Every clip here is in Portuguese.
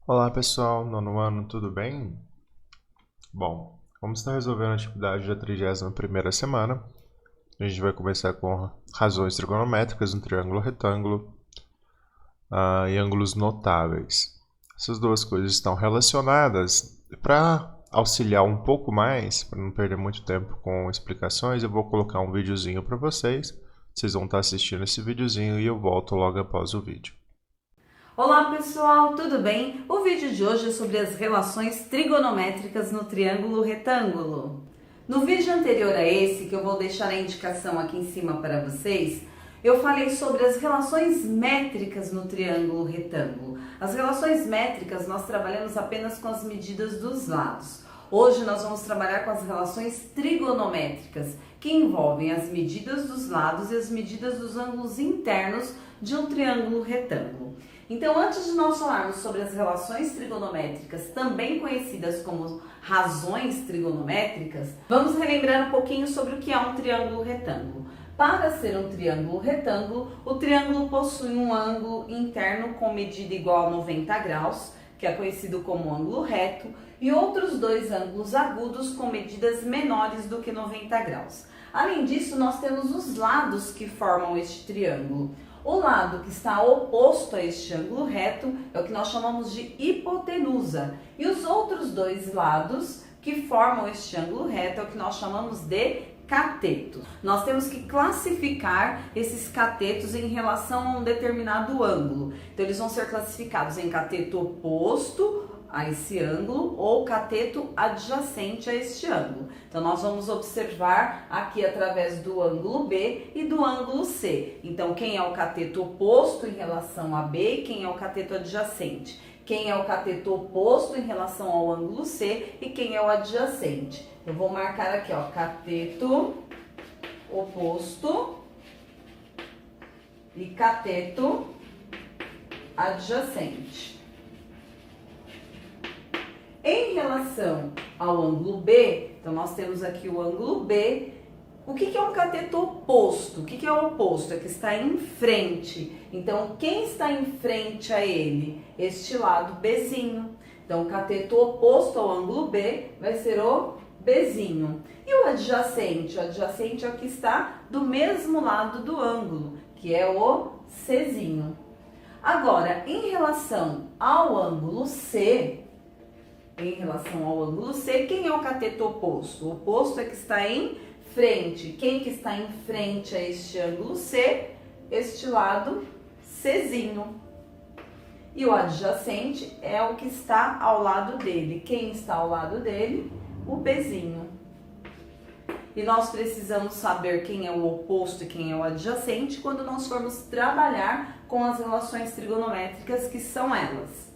Olá pessoal, nono ano, tudo bem? Bom, vamos estar resolvendo a atividade da 31ª semana. A gente vai começar com razões trigonométricas no triângulo retângulo e ângulos notáveis. Essas duas coisas estão relacionadas. Para auxiliar um pouco mais, para não perder muito tempo com explicações, eu vou colocar um videozinho para vocês. Vocês vão estar assistindo esse videozinho e eu volto logo após o vídeo. Olá pessoal, tudo bem? O vídeo de hoje é sobre as relações trigonométricas no triângulo retângulo. No vídeo anterior a esse, que eu vou deixar a indicação aqui em cima para vocês, eu falei sobre as relações métricas no triângulo retângulo. As relações métricas nós trabalhamos apenas com as medidas dos lados. Hoje nós vamos trabalhar com as relações trigonométricas, que envolvem as medidas dos lados e as medidas dos ângulos internos de um triângulo retângulo. Então, antes de nós falarmos sobre as relações trigonométricas, também conhecidas como razões trigonométricas, vamos relembrar um pouquinho sobre o que é um triângulo retângulo. Para ser um triângulo retângulo, o triângulo possui um ângulo interno com medida igual a 90 graus, que é conhecido como ângulo reto, e outros dois ângulos agudos com medidas menores do que 90 graus. Além disso, nós temos os lados que formam este triângulo. O lado que está oposto a este ângulo reto é o que nós chamamos de hipotenusa. E os outros dois lados que formam este ângulo reto é o que nós chamamos de cateto. Nós temos que classificar esses catetos em relação a um determinado ângulo. Então, eles vão ser classificados em cateto oposto a esse ângulo ou cateto adjacente a este ângulo. Então, nós vamos observar aqui através do ângulo B e do ângulo C. Então, quem é o cateto oposto em relação a B e quem é o cateto adjacente? Quem é o cateto oposto em relação ao ângulo C e quem é o adjacente? Eu vou marcar aqui, ó, cateto oposto e cateto adjacente. Em relação ao ângulo B, então nós temos aqui o ângulo B. O que é um cateto oposto? O que é o oposto? É que está em frente. Então, quem está em frente a ele? Este lado Bzinho. Então, o cateto oposto ao ângulo B vai ser o Bzinho. E o adjacente? O adjacente é o que está do mesmo lado do ângulo, que é o Czinho. Agora, em relação ao ângulo C, quem é o cateto oposto? O oposto é que está em frente. Quem que está em frente a este ângulo C? Este lado Czinho. E o adjacente é o que está ao lado dele. Quem está ao lado dele? O Bzinho. E nós precisamos saber quem é o oposto e quem é o adjacente quando nós formos trabalhar com as relações trigonométricas, que são elas: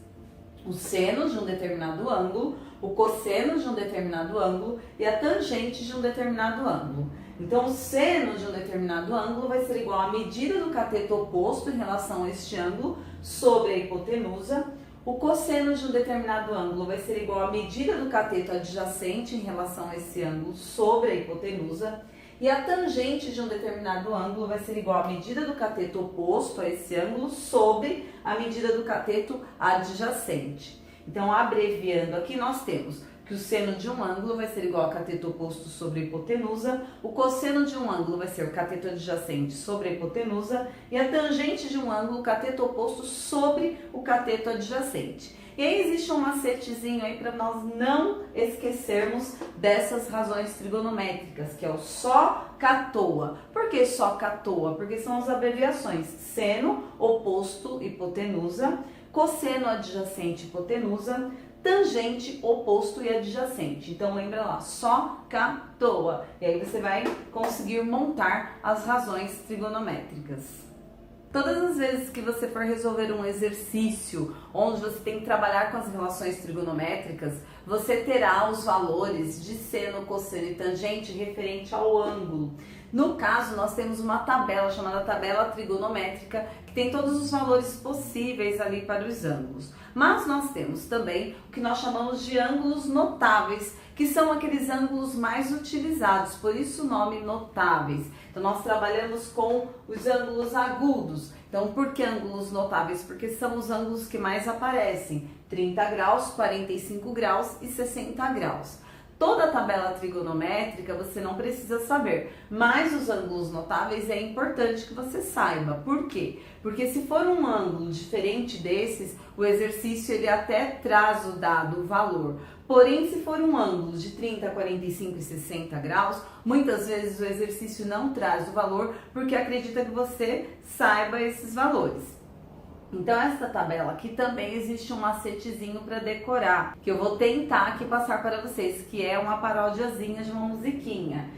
o seno de um determinado ângulo, o cosseno de um determinado ângulo e a tangente de um determinado ângulo. Então, o seno de um determinado ângulo vai ser igual à medida do cateto oposto em relação a este ângulo sobre a hipotenusa. O cosseno de um determinado ângulo vai ser igual à medida do cateto adjacente em relação a esse ângulo sobre a hipotenusa. E a tangente de um determinado ângulo vai ser igual à medida do cateto oposto a esse ângulo sobre a medida do cateto adjacente. Então, abreviando aqui, nós temos que o seno de um ângulo vai ser igual ao cateto oposto sobre a hipotenusa, o cosseno de um ângulo vai ser o cateto adjacente sobre a hipotenusa e a tangente de um ângulo, o cateto oposto sobre o cateto adjacente. E aí existe um macetezinho aí para nós não esquecermos dessas razões trigonométricas, que é o só catoa. Por que só catoa? Porque são as abreviações: seno, oposto, hipotenusa, cosseno, adjacente, hipotenusa, tangente, oposto e adjacente. Então lembra lá, só catoa. E aí você vai conseguir montar as razões trigonométricas. Todas as vezes que você for resolver um exercício onde você tem que trabalhar com as relações trigonométricas, você terá os valores de seno, cosseno e tangente referente ao ângulo. No caso, nós temos uma tabela chamada tabela trigonométrica, que tem todos os valores possíveis ali para os ângulos. Mas nós temos também o que nós chamamos de ângulos notáveis, que são aqueles ângulos mais utilizados, por isso o nome notáveis. Então nós trabalhamos com os ângulos agudos, Então, por que ângulos notáveis? Porque são os ângulos que mais aparecem: 30 graus, 45 graus e 60 graus. Toda a tabela trigonométrica você não precisa saber, mas os ângulos notáveis é importante que você saiba. Por quê? Porque se for um ângulo diferente desses, o exercício ele até traz o dado, o valor. Porém, se for um ângulo de 30, 45 e 60 graus, muitas vezes o exercício não traz o valor porque acredita que você saiba esses valores. Então, essa tabela aqui também existe um macetezinho para decorar, que eu vou tentar aqui passar para vocês, que é uma paródiazinha de uma musiquinha.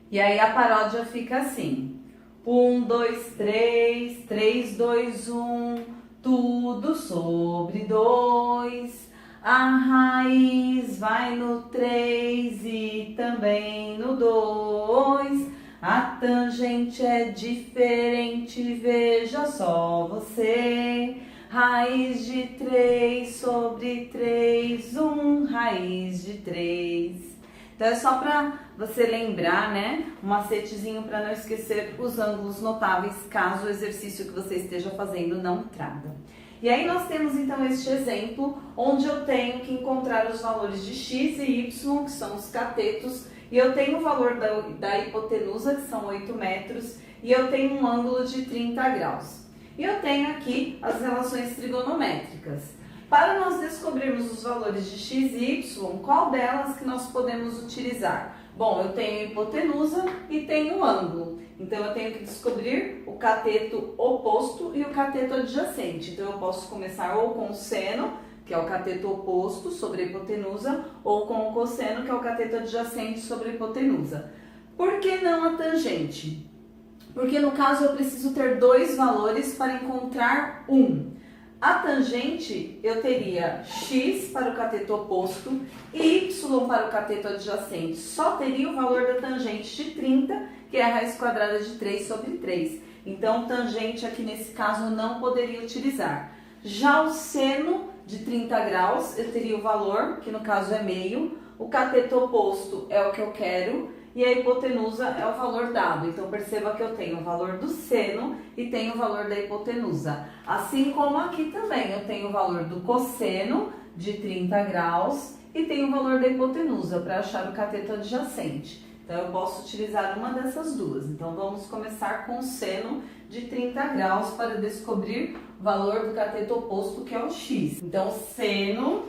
E aí a paródia fica assim: 1, 2, 3, 3, 2, 1, tudo sobre 2. A raiz vai no 3 e também no 2. A tangente é diferente, veja só você. Raiz de 3 sobre 3, 1 raiz de 3. Então é só para você lembrar, né? Um macetezinho para não esquecer os ângulos notáveis, caso o exercício que você esteja fazendo não traga. E aí nós temos então este exemplo, onde eu tenho que encontrar os valores de x e y, que são os catetos, e eu tenho o valor da hipotenusa, que são 8 metros, e eu tenho um ângulo de 30 graus. E eu tenho aqui as relações trigonométricas. Para nós descobrirmos os valores de x e y, qual delas que nós podemos utilizar? Bom, eu tenho a hipotenusa e tenho o ângulo. Então, eu tenho que descobrir o cateto oposto e o cateto adjacente. Então, eu posso começar ou com o seno, que é o cateto oposto sobre a hipotenusa, ou com o cosseno, que é o cateto adjacente sobre a hipotenusa. Por que não a tangente? Porque no caso eu preciso ter dois valores para encontrar um. A tangente eu teria x para o cateto oposto e y para o cateto adjacente. Só teria o valor da tangente de 30, que é a raiz quadrada de 3 sobre 3. Então, tangente aqui nesse caso eu não poderia utilizar. Já o seno de 30 graus, eu teria o valor, que no caso é meio, o cateto oposto é o que eu quero e a hipotenusa é o valor dado. Então, perceba que eu tenho o valor do seno e tenho o valor da hipotenusa. Assim como aqui também, eu tenho o valor do cosseno de 30 graus e tenho o valor da hipotenusa para achar o cateto adjacente. Então, eu posso utilizar uma dessas duas. Então, vamos começar com o seno de 30 graus para descobrir o valor do cateto oposto, que é o x. Então, seno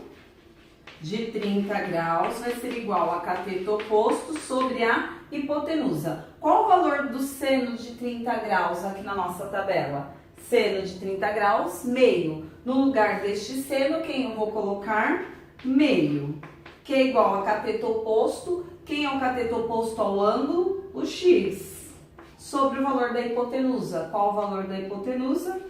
de 30 graus vai ser igual a cateto oposto sobre a hipotenusa. Qual o valor do seno de 30 graus aqui na nossa tabela? Seno de 30 graus, meio. No lugar deste seno, quem eu vou colocar? Meio. Que é igual a cateto oposto. Quem é o cateto oposto ao ângulo? O x. Sobre o valor da hipotenusa. Qual o valor da hipotenusa?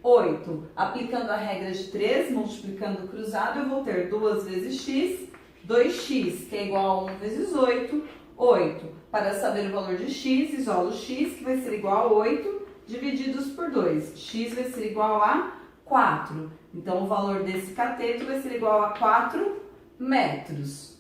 8. Aplicando a regra de 3, multiplicando cruzado, eu vou ter 2 vezes x, 2x, que é igual a 1 vezes 8, 8. Para saber o valor de x, isolo x, que vai ser igual a 8, divididos por 2. X vai ser igual a 4. Então, o valor desse cateto vai ser igual a 4 metros.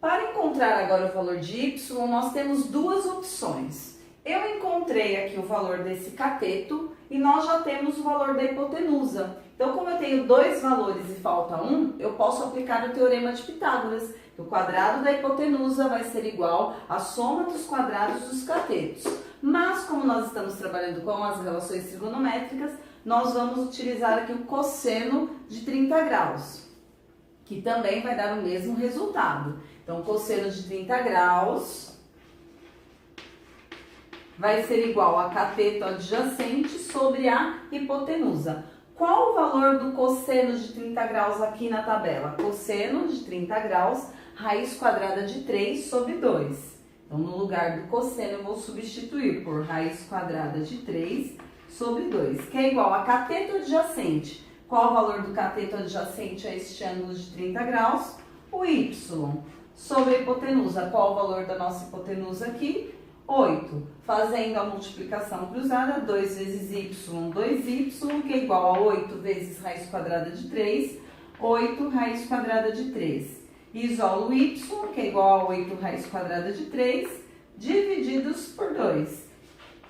Para encontrar agora o valor de y, nós temos duas opções. Eu encontrei aqui o valor desse cateto e nós já temos o valor da hipotenusa. Então, como eu tenho dois valores e falta um, eu posso aplicar o teorema de Pitágoras. O quadrado da hipotenusa vai ser igual à soma dos quadrados dos catetos. Mas, como nós estamos trabalhando com as relações trigonométricas, nós vamos utilizar aqui o cosseno de 30 graus, que também vai dar o mesmo resultado. Então, cosseno de 30 graus vai ser igual a cateto adjacente sobre a hipotenusa. Qual o valor do cosseno de 30 graus aqui na tabela? Cosseno de 30 graus, raiz quadrada de 3 sobre 2. Então, no lugar do cosseno, eu vou substituir por raiz quadrada de 3 sobre 2, que é igual a cateto adjacente. Qual o valor do cateto adjacente a este ângulo de 30 graus? O y. Sobre a hipotenusa, qual o valor da nossa hipotenusa aqui? 8. Fazendo a multiplicação cruzada, 2 vezes y, 2y, que é igual a 8 vezes raiz quadrada de 3, 8 raiz quadrada de 3. Isolo y, que é igual a 8 raiz quadrada de 3, divididos por 2.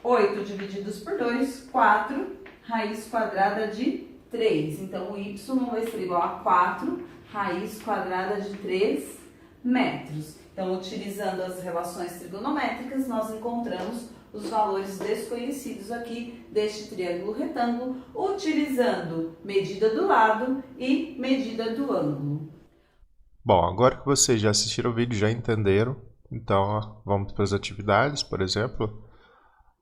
8 divididos por 2, 4 raiz quadrada de 3. Então, o y vai ser igual a 4 raiz quadrada de 3 metros. Então, utilizando as relações trigonométricas, nós encontramos os valores desconhecidos aqui deste triângulo retângulo, utilizando medida do lado e medida do ângulo. Bom, agora que vocês já assistiram o vídeo, já entenderam, então ó, vamos para as atividades, por exemplo.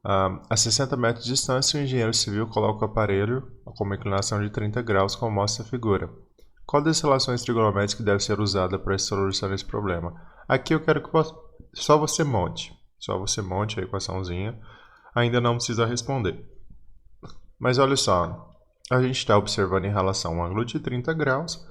A 60 metros de distância, o engenheiro civil coloca o aparelho com uma inclinação de 30 graus, como mostra a figura. Qual das relações trigonométricas deve ser usada para solucionar esse problema? Aqui eu quero que só você monte a equaçãozinha, ainda não precisa responder. Mas olha só, a gente está observando em relação ao ângulo de 30 graus,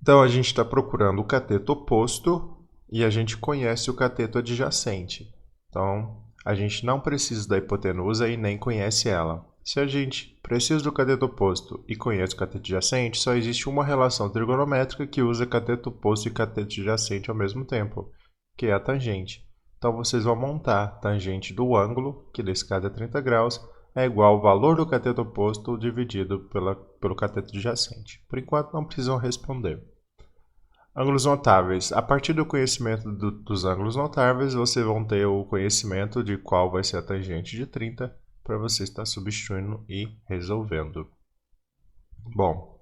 então a gente está procurando o cateto oposto e a gente conhece o cateto adjacente. Então, a gente não precisa da hipotenusa e nem conhece ela. Se a gente precisa do cateto oposto e conhece o cateto adjacente, só existe uma relação trigonométrica que usa cateto oposto e cateto adjacente ao mesmo tempo, que é a tangente. Então, vocês vão montar a tangente do ângulo, que nesse caso é 30 graus, é igual ao valor do cateto oposto dividido pelo cateto adjacente. Por enquanto, não precisam responder. Ângulos notáveis. A partir do conhecimento dos ângulos notáveis, vocês vão ter o conhecimento de qual vai ser a tangente de 30 para você estar substituindo e resolvendo. Bom,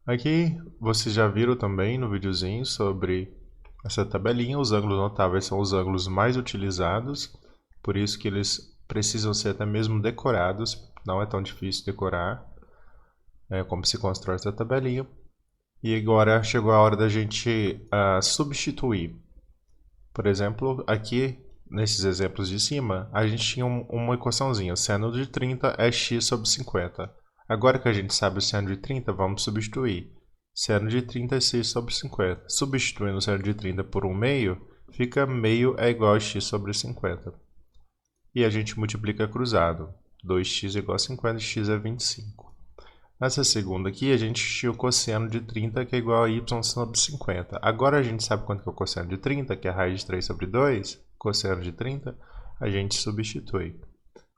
aqui vocês já viram também no videozinho sobre essa tabelinha. Os ângulos notáveis são os ângulos mais utilizados, por isso que eles precisam ser até mesmo decorados. Não é tão difícil decorar como se constrói essa tabelinha. E agora chegou a hora da gente substituir. Por exemplo, aqui nesses exemplos de cima, a gente tinha uma equaçãozinha. O seno de 30 é x sobre 50. Agora que a gente sabe o seno de 30, vamos substituir. Seno de 30 é x sobre 50. Substituindo o seno de 30 por 1 meio, fica meio é igual a x sobre 50. E a gente multiplica cruzado. 2x é igual a 50, x é 25. Nessa segunda aqui, a gente tinha o cosseno de 30, que é igual a y sobre 50. Agora a gente sabe quanto que é o cosseno de 30, que é a raiz de 3 sobre 2. Cosseno de 30, a gente substitui.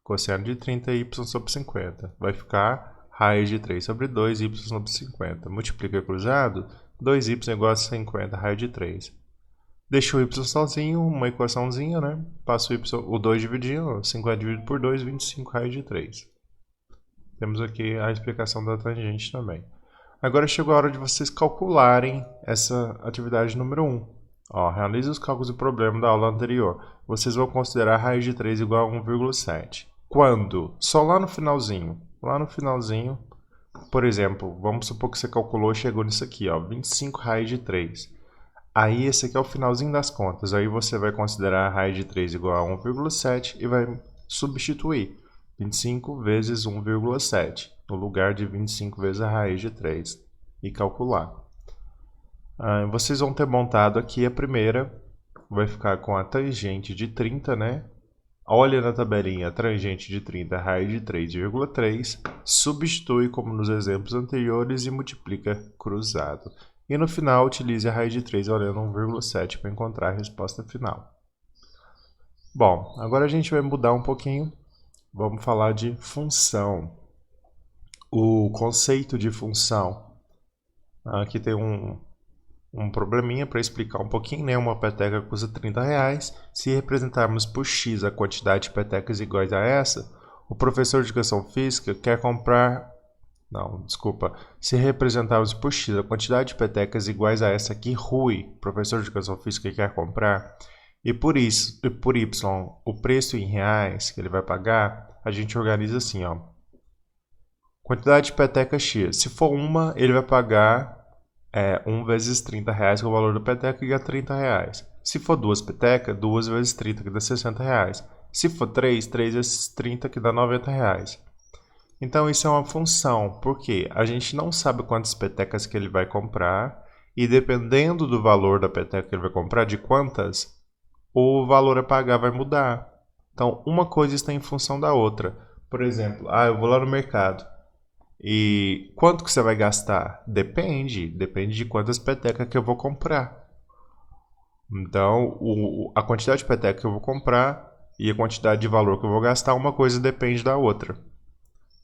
Cosseno de 30 é y sobre 50. Vai ficar raiz de 3 sobre 2, y sobre 50. Multiplica cruzado, 2y é igual a 50, raiz de 3. Deixa o y sozinho, uma equaçãozinha, né? Passa o 2 dividindo, 50 dividido por 2, 25, raiz de 3. Temos aqui a explicação da tangente também. Agora chegou a hora de vocês calcularem essa atividade número 1. Realize os cálculos do problema da aula anterior. Vocês vão considerar a raiz de 3 igual a 1,7. Quando? Só lá no finalzinho. Lá no finalzinho, por exemplo, vamos supor que você calculou e chegou nisso aqui, 25 raiz de 3. Aí esse aqui é o finalzinho das contas. Aí você vai considerar a raiz de 3 igual a 1,7 e vai substituir. 25 vezes 1,7, no lugar de 25 vezes a raiz de 3, e calcular. Vocês vão ter montado aqui a primeira, vai ficar com a tangente de 30, né? Olha na tabelinha, a tangente de 30, a raiz de 3,3, substitui como nos exemplos anteriores e multiplica cruzado. E no final, utilize a raiz de 3 olhando 1,7 para encontrar a resposta final. Bom, agora a gente vai mudar um pouquinho. Vamos falar de função. O conceito de função. Aqui tem um probleminha para explicar um pouquinho, né? Uma peteca custa 30 reais. Se representarmos por x a quantidade de petecas iguais a essa, o professor de educação física quer comprar... Não, desculpa. Se representarmos por x a quantidade de petecas iguais a essa que Rui, professor de educação física, quer comprar, e por y, o preço em reais que ele vai pagar, a gente organiza assim, quantidade de peteca x. Se for uma, ele vai pagar 1 vezes 30 reais, que é o valor da peteca, que dá 30 reais. Se for duas petecas, 2 vezes 30, que dá 60 reais. Se for 3 vezes 30, que dá 90 reais. Então, isso é uma função, porque a gente não sabe quantas petecas que ele vai comprar, e dependendo do valor da peteca que ele vai comprar, de quantas, o valor a pagar vai mudar. Então, uma coisa está em função da outra. Por exemplo, eu vou lá no mercado. E quanto que você vai gastar? Depende de quantas petecas que eu vou comprar. Então, a quantidade de peteca que eu vou comprar e a quantidade de valor que eu vou gastar, uma coisa depende da outra.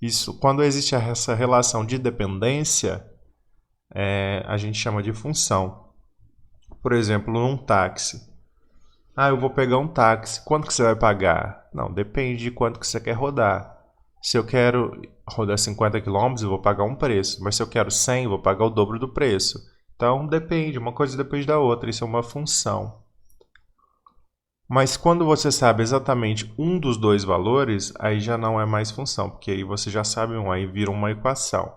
Isso, quando existe essa relação de dependência, a gente chama de função. Por exemplo, num táxi. Ah, eu vou pegar um táxi. Quanto que você vai pagar? Não, depende de quanto que você quer rodar. Se eu quero rodar 50 km, eu vou pagar um preço. Mas se eu quero 100, eu vou pagar o dobro do preço. Então, depende. Uma coisa depende da outra. Isso é uma função. Mas quando você sabe exatamente um dos dois valores, aí já não é mais função. Porque aí você já sabe um, aí vira uma equação.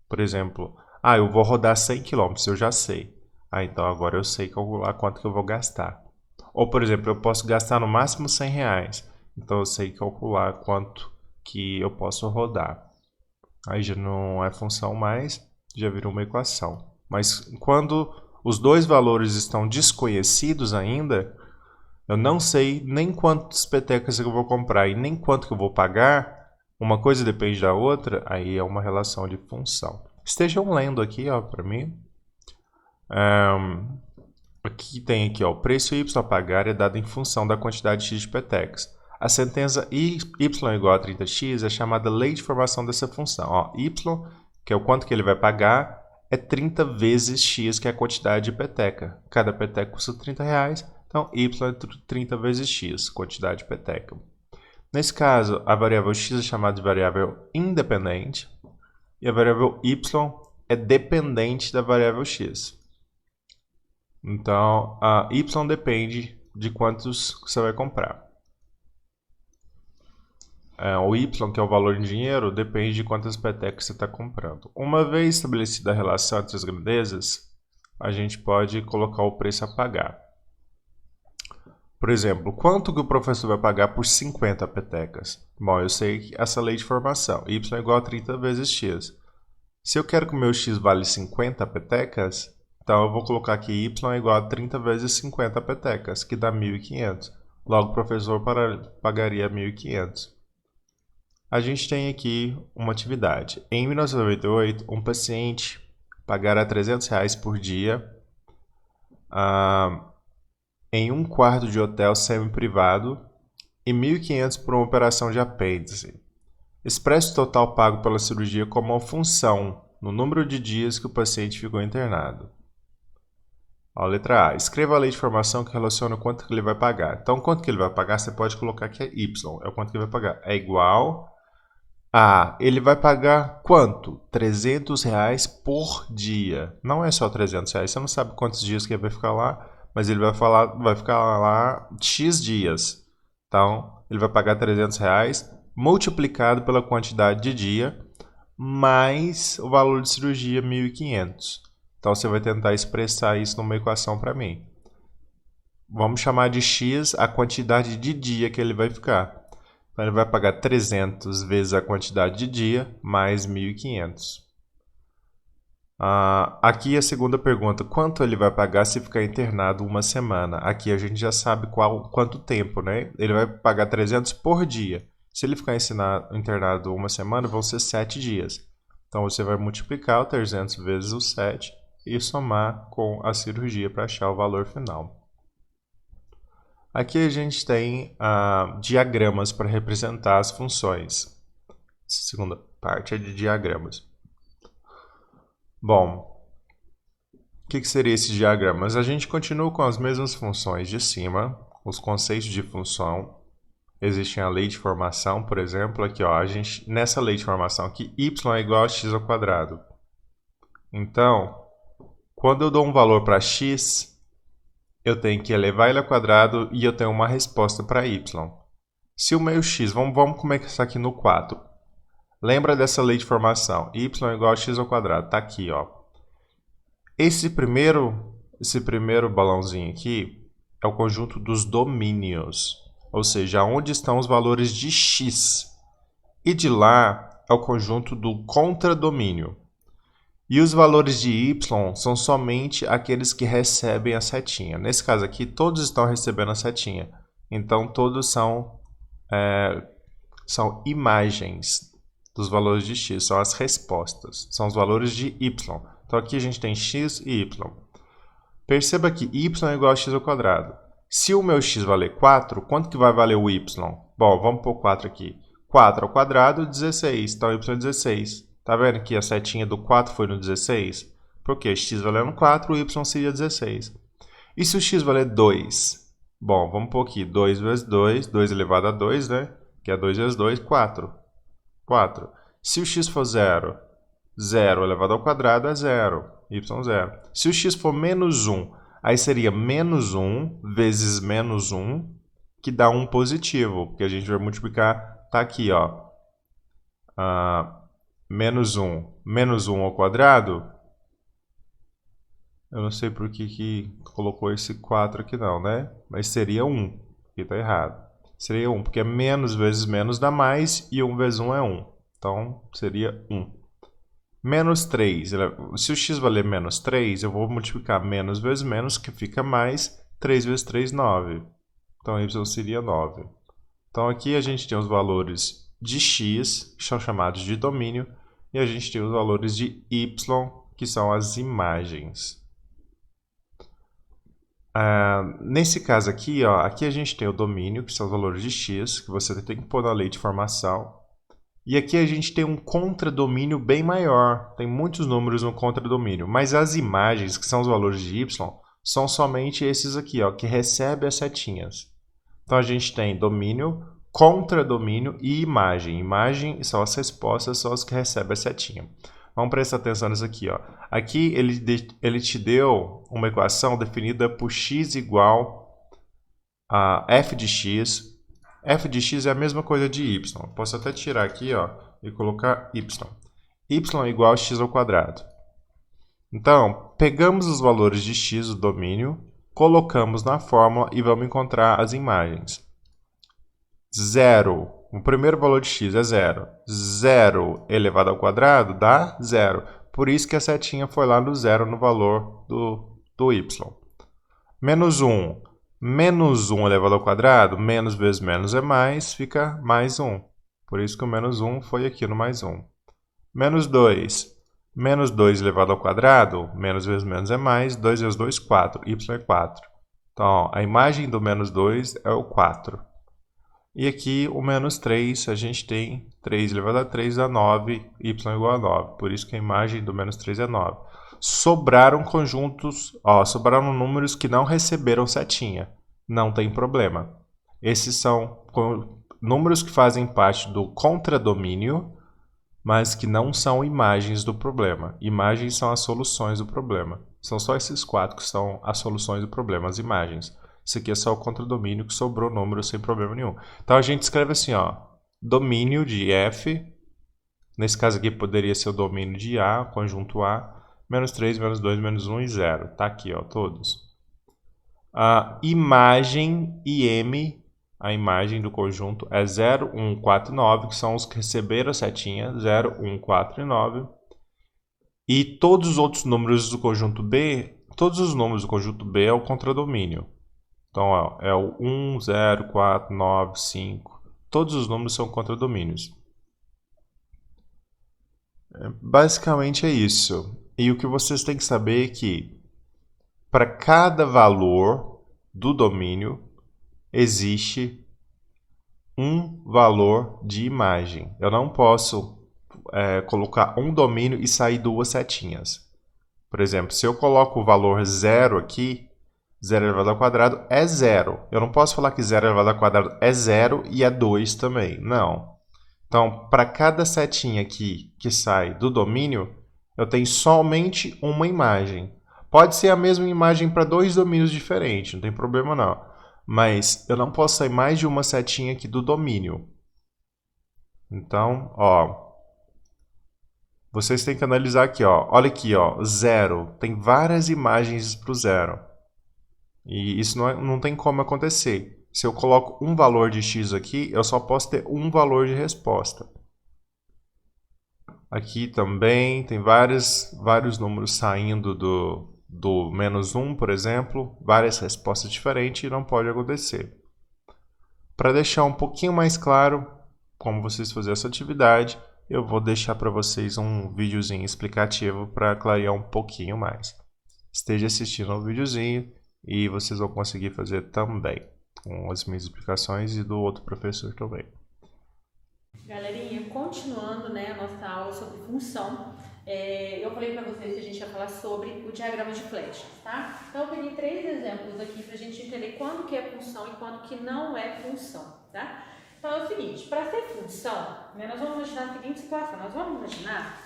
Por exemplo, eu vou rodar 100 km, eu já sei. Então agora eu sei calcular quanto que eu vou gastar. Ou, por exemplo, eu posso gastar no máximo 100 reais. Então eu sei calcular quanto que eu posso rodar. Aí já não é função mais, já virou uma equação. Mas quando os dois valores estão desconhecidos ainda, eu não sei nem quantas petecas eu vou comprar e nem quanto que eu vou pagar, uma coisa depende da outra, aí é uma relação de função. Estejam lendo aqui, para mim. Aqui tem aqui, o preço Y a pagar é dado em função da quantidade X de petecas. A sentença Y igual a 30x é chamada lei de formação dessa função. Y, que é o quanto que ele vai pagar, é 30 vezes X, que é a quantidade de peteca. Cada peteca custa 30 reais, então Y é 30 vezes X, quantidade de peteca. Nesse caso, a variável X é chamada de variável independente e a variável Y é dependente da variável X. Então, a Y depende de quantos você vai comprar. O Y, que é o valor em dinheiro, depende de quantas petecas você está comprando. Uma vez estabelecida a relação entre as grandezas, a gente pode colocar o preço a pagar. Por exemplo, quanto que o professor vai pagar por 50 petecas? Bom, eu sei que essa lei de formação, Y é igual a 30 vezes X. Se eu quero que o meu X vale 50 petecas, então eu vou colocar aqui Y é igual a 30 vezes 50 petecas, que dá 1.500. Logo, o professor pagaria 1.500. A gente tem aqui uma atividade. Em 1998, um paciente pagara R$300 por dia em um quarto de hotel semi-privado e 1.500 por uma operação de apêndice. Expresse o total pago pela cirurgia como uma função no número de dias que o paciente ficou internado. Letra A. Escreva a lei de formação que relaciona o quanto que ele vai pagar. Então, quanto que ele vai pagar, você pode colocar que é Y. É o quanto que ele vai pagar. É igual a... Ele vai pagar quanto? R$300 por dia. Não é só R$300. Você não sabe quantos dias que ele vai ficar lá, mas ele vai ficar lá X dias. Então, ele vai pagar R$300 multiplicado pela quantidade de dia, mais o valor de cirurgia 1.500. Então, você vai tentar expressar isso numa equação para mim. Vamos chamar de X a quantidade de dia que ele vai ficar. Então, ele vai pagar 300 vezes a quantidade de dia, mais 1.500. Aqui a segunda pergunta, quanto ele vai pagar se ficar internado uma semana? Aqui a gente já sabe quanto tempo, né? Ele vai pagar 300 por dia. Se ele ficar internado uma semana, vão ser 7 dias. Então, você vai multiplicar o 300 vezes o 7 e somar com a cirurgia para achar o valor final. Aqui a gente tem diagramas para representar as funções. Essa segunda parte é de diagramas. Bom, o que seria esses diagramas? A gente continua com as mesmas funções de cima, os conceitos de função. Existe a lei de formação, por exemplo, aqui, nessa lei de formação aqui, y é igual a x ao quadrado. Então, quando eu dou um valor para x, eu tenho que elevar ele ao quadrado e eu tenho uma resposta para y. Se o meu x, vamos começar aqui no 4. Lembra dessa lei de formação, y é igual a x ao quadrado, está aqui, Esse primeiro balãozinho aqui é o conjunto dos domínios, ou seja, onde estão os valores de x. E de lá é o conjunto do contradomínio. E os valores de y são somente aqueles que recebem a setinha. Nesse caso aqui, todos estão recebendo a setinha. Então, todos são imagens dos valores de x, são as respostas, são os valores de y. Então, aqui a gente tem x e y. Perceba que y é igual a x ao quadrado. Se o meu x valer 4, quanto que vai valer o y? Bom, vamos pôr 4 aqui. 4 ao quadrado, 16. Então, y é 16. Tá vendo que a setinha do 4 foi no 16? Porque x valendo 4, o y seria 16. E se o x valer 2? Bom, vamos pôr aqui 2 vezes 2, 2 elevado a 2, né? Que é 2 vezes 2, 4. 4. Se o x for 0, 0 elevado ao quadrado é 0, y 0. Se o x for menos 1, aí seria menos 1 vezes menos 1, que dá 1 positivo, porque a gente vai multiplicar, tá aqui, ó, menos 1 ao quadrado. Eu não sei por que colocou esse 4 aqui não, né? Mas seria 1, aqui tá errado. Seria 1, porque menos vezes menos dá mais, e 1 vezes 1 é 1. Então, seria 1. Menos 3, se o x valer menos 3, eu vou multiplicar menos vezes menos, que fica mais, 3 vezes 3, 9. Então, y seria 9. Então, aqui a gente tem os valores de x, que são chamados de domínio, e a gente tem os valores de y, que são as imagens. Nesse caso aqui, ó, aqui a gente tem o domínio, que são os valores de x, que você tem que pôr na lei de formação. E aqui a gente tem um contradomínio bem maior. Tem muitos números no contradomínio. Mas as imagens, que são os valores de y, são somente esses aqui, ó, que recebem as setinhas. Então a gente tem domínio, contradomínio e imagem. Imagem são as respostas, são as que recebem a setinha. Vamos prestar atenção nisso aqui, ó. Aqui ele te deu uma equação definida por x igual a f de x. F de x é a mesma coisa de y. Posso até tirar aqui, ó, e colocar y. Y igual a x ao quadrado. Então, pegamos os valores de x do domínio, colocamos na fórmula e vamos encontrar as imagens. 0. O primeiro valor de x é 0. 0 elevado ao quadrado dá 0. Por isso que a setinha foi lá no 0 no valor do y. Menos 1. Menos 1 elevado ao quadrado, menos vezes menos é mais, fica mais 1. Por isso que o menos 1 foi aqui no mais 1. Menos 2. Menos 2 elevado ao quadrado, menos vezes menos é mais, 2 vezes 2, 4. Y é 4. Então, ó, a imagem do menos 2 é o 4. E aqui o menos 3, a gente tem 3 elevado a 3 dá 9, y igual a 9. Por isso que a imagem do menos 3 é 9. Sobraram conjuntos, ó, sobraram números que não receberam setinha. Não tem problema. Esses são números que fazem parte do contradomínio, mas que não são imagens do problema. Imagens são as soluções do problema. São só esses 4 que são as soluções do problema, as imagens. Isso aqui é só o contradomínio que sobrou número sem problema nenhum. Então a gente escreve assim, ó, domínio de f, nesse caso aqui poderia ser o domínio de A, conjunto A, menos 3, menos 2, menos 1 e 0. Tá aqui, ó, todos. A imagem IM, a imagem do conjunto é 0, 1, 4 e 9, que são os que receberam a setinha, 0, 1, 4 e 9. E todos os outros números do conjunto B, todos os números do conjunto B é o contradomínio. Então, ó, é o 1, 0, 4, 9, 5. Todos os números são contradomínios. Basicamente é isso. E o que vocês têm que saber é que para cada valor do domínio existe um valor de imagem. Eu não posso colocar um domínio e sair duas setinhas. Por exemplo, se eu coloco o valor 0 aqui, 0 elevado ao quadrado é 0. Eu não posso falar que 0 elevado ao quadrado é 0 e é 2 também. Não. Então, para cada setinha aqui que sai do domínio, eu tenho somente uma imagem. Pode ser a mesma imagem para dois domínios diferentes, não tem problema não. Mas eu não posso sair mais de uma setinha aqui do domínio. Então, ó, vocês têm que analisar aqui, ó. Olha aqui, ó, 0. Tem várias imagens para o 0. E isso não tem como acontecer. Se eu coloco um valor de x aqui, eu só posso ter um valor de resposta. Aqui também tem vários números saindo do menos 1, por exemplo. Várias respostas diferentes e não pode acontecer. Para deixar um pouquinho mais claro como vocês fazerem essa atividade, eu vou deixar para vocês um videozinho explicativo para clarear um pouquinho mais. Esteja assistindo ao videozinho e vocês vão conseguir fazer também com as minhas explicações e do outro professor também. Galerinha, continuando, né, a nossa aula sobre função, eu falei para vocês que a gente ia falar sobre o diagrama de flechas, tá? Então eu peguei 3 exemplos aqui para a gente entender quando que é função e quando que não é função, tá? Então é o seguinte, para ser função, né, nós vamos imaginar a seguinte situação, nós vamos imaginar,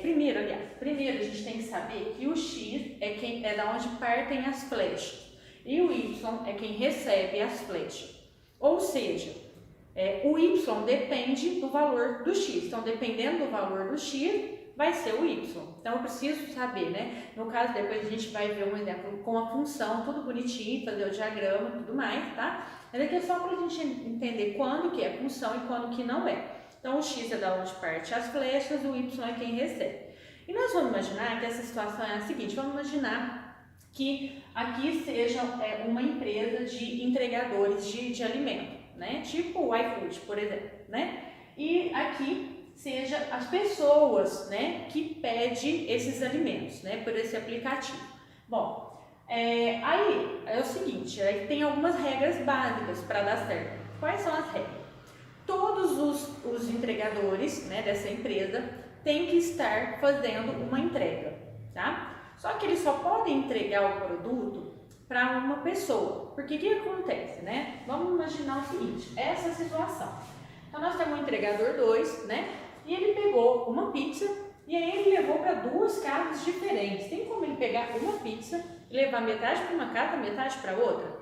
primeiro a gente tem que saber que o X é da onde partem as flechas e o Y é quem recebe as flechas, ou seja, o Y depende do valor do X, então dependendo do valor do X, vai ser o Y. Então eu preciso saber, né? No caso, depois a gente vai ver um exemplo com a função, tudo bonitinho, fazer o diagrama e tudo mais, tá? Mas aqui é só para a gente entender quando que é função e quando que não é. Então o X é da onde parte as flechas, o Y é quem recebe. E nós vamos imaginar que essa situação é a seguinte, vamos imaginar que aqui seja uma empresa de entregadores de alimento, né? Tipo o iFood, por exemplo, né? E aqui seja as pessoas, né, que pedem esses alimentos, né, por esse aplicativo. Bom, aí é o seguinte, tem algumas regras básicas para dar certo. Quais são as regras? Todos os entregadores, né, dessa empresa têm que estar fazendo uma entrega, tá? Só que eles só podem entregar o produto para uma pessoa. Porque o que acontece, né? Vamos imaginar o seguinte, essa situação. Então nós temos um entregador 2, né? E ele pegou uma pizza e aí ele levou para 2 casas diferentes. Tem como ele pegar uma pizza e levar metade para uma casa, metade para outra?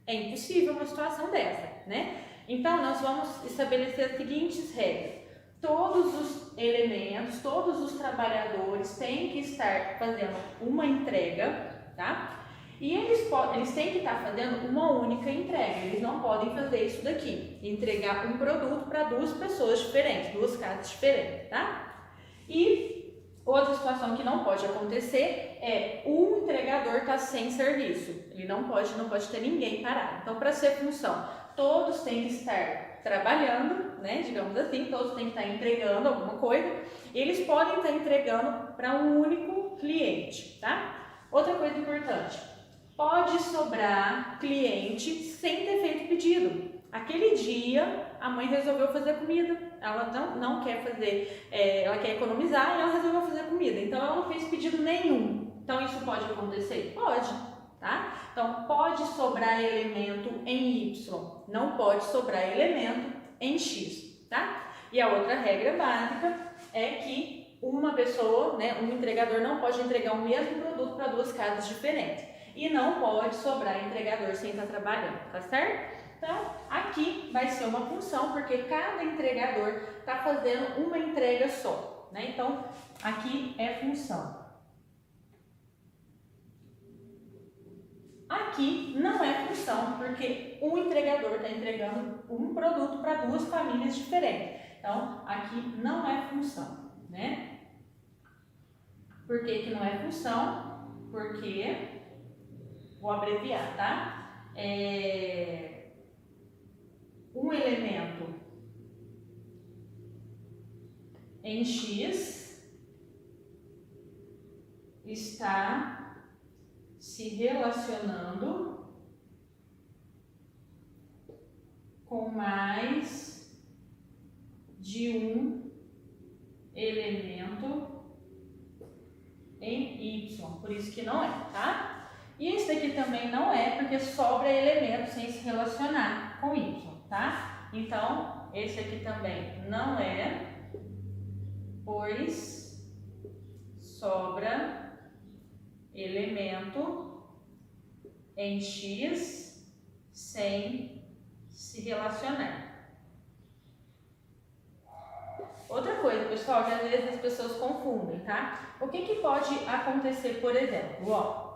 É impossível uma situação dessa, né? Então nós vamos estabelecer as seguintes regras. Todos os elementos, todos os trabalhadores têm que estar fazendo uma entrega, tá? E eles têm que estar fazendo uma única entrega, eles não podem fazer isso daqui, entregar um produto para 2 pessoas diferentes, 2 casas diferentes, tá? E outra situação que não pode acontecer é o entregador estar sem serviço, ele não pode ter ninguém parado. Então, para ser função, todos têm que estar trabalhando, né, digamos assim, todos têm que estar entregando alguma coisa, e eles podem estar entregando para um único cliente, tá? Outra coisa importante, pode sobrar cliente sem ter feito pedido. Aquele dia a mãe resolveu fazer comida, ela não quer fazer, ela quer economizar e ela resolveu fazer comida, então ela não fez pedido nenhum. Então isso pode acontecer? Pode, tá? Então pode sobrar elemento em Y, não pode sobrar elemento em X, tá? E a outra regra básica é que uma pessoa, né, um entregador não pode entregar o mesmo produto para 2 casas diferentes. E não pode sobrar entregador sem estar trabalhando, tá certo? Então, aqui vai ser uma função, porque cada entregador está fazendo uma entrega só, né? Então, aqui é função. Aqui não é função, porque o entregador está entregando um produto para 2 famílias diferentes. Então, aqui não é função, né? Por que que não é função? Porque... vou abreviar, tá? Um elemento em X está se relacionando com mais de um elemento em Y, por isso que não é, tá? E esse daqui também não é, porque sobra elemento sem se relacionar com Y, tá? Então, esse aqui também não é, pois sobra elemento em X sem se relacionar. Outra coisa, pessoal, que às vezes as pessoas confundem, tá? O que pode acontecer, por exemplo, ó?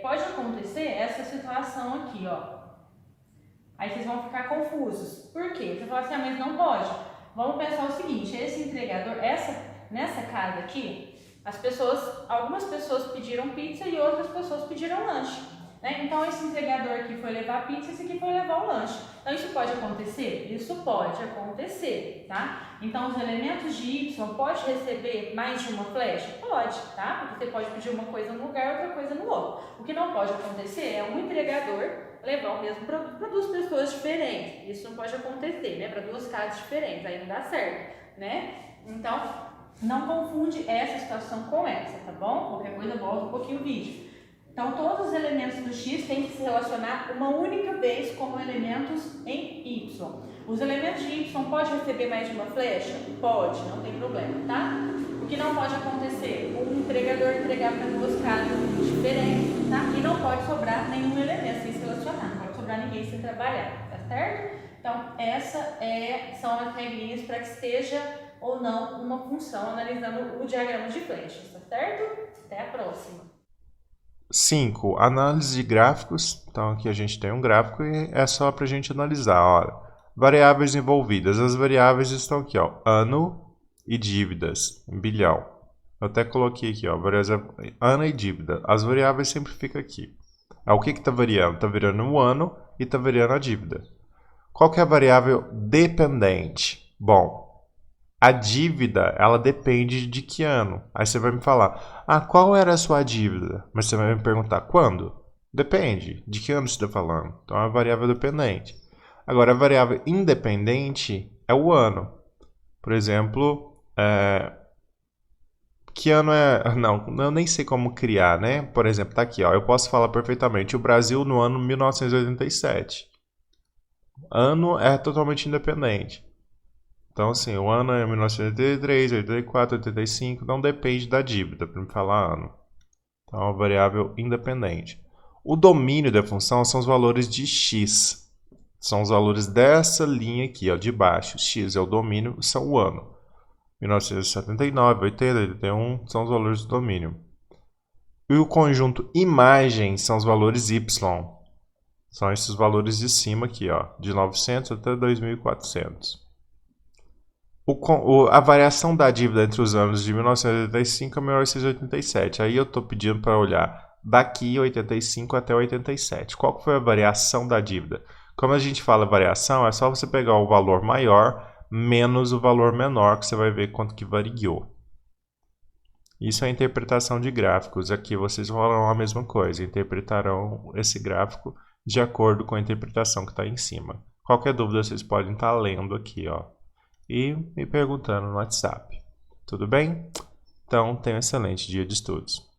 Pode acontecer essa situação aqui, ó. Aí vocês vão ficar confusos. Por quê? Você fala assim, mas não pode. Vamos pensar o seguinte, esse entregador, nessa casa aqui, algumas pessoas pediram pizza e outras pessoas pediram lanche. né? Então esse entregador aqui foi levar a pizza, esse aqui foi levar o lanche. Então isso pode acontecer? Isso pode acontecer, tá? Então os elementos de Y pode receber mais de uma flecha? Pode, tá? Porque você pode pedir uma coisa num lugar, outra coisa no outro. O que não pode acontecer é um entregador levar o mesmo produto para duas pessoas diferentes. Isso não pode acontecer, né? Para duas casas diferentes, aí não dá certo, né? Então, não confunde essa situação com essa, tá bom? Qualquer coisa, volta um pouquinho o vídeo. Então, todos os elementos do X têm que se relacionar uma única vez como elementos em Y. Os elementos de Y pode receber mais de uma flecha? Pode, não tem problema, tá? O que não pode acontecer? Um entregador entregar para duas casas diferentes, tá? E não pode sobrar nenhum elemento sem se relacionar, não pode sobrar ninguém sem trabalhar, tá certo? Então, são as regrinhas para que esteja ou não uma função analisando o diagrama de flechas, tá certo? Até a próxima. 5. Análise de gráficos. Então aqui a gente tem um gráfico e é só para a gente analisar. Olha, variáveis envolvidas. As variáveis estão aqui, ó, ano e dívidas, em bilhão. Eu até coloquei aqui, ó, ano e dívida. As variáveis sempre ficam aqui. O que está variando? Está variando o ano e está variando a dívida. Qual que é a variável dependente? Bom, a dívida, ela depende de que ano? Aí você vai me falar, qual era a sua dívida? Mas você vai me perguntar, quando? Depende, de que ano você está falando? Então é a variável dependente. Agora, a variável independente é o ano. Por exemplo, que ano é... Não, eu nem sei como criar, né? Por exemplo, tá aqui, ó, eu posso falar perfeitamente o Brasil no ano 1987. Ano é totalmente independente. Então, assim, o ano é 1983, 84, 85, não depende da dívida, para me falar ano. Então, é uma variável independente. O domínio da função são os valores de x. São os valores dessa linha aqui, ó, de baixo. X é o domínio, são o ano. 1979, 80, 81 são os valores do domínio. E o conjunto imagem são os valores y. São esses valores de cima aqui, ó, de 900 até 2400. A variação da dívida entre os anos de 1985 a 1987. Aí eu estou pedindo para olhar daqui 85 até 87. Qual foi a variação da dívida? Como a gente fala variação, é só você pegar o valor maior menos o valor menor, que você vai ver quanto que variou. Isso é a interpretação de gráficos. Aqui vocês farão a mesma coisa, interpretarão esse gráfico de acordo com a interpretação que está em cima. Qualquer dúvida vocês podem estar lendo aqui, ó, e me perguntando no WhatsApp. Tudo bem? Então, tenha um excelente dia de estudos.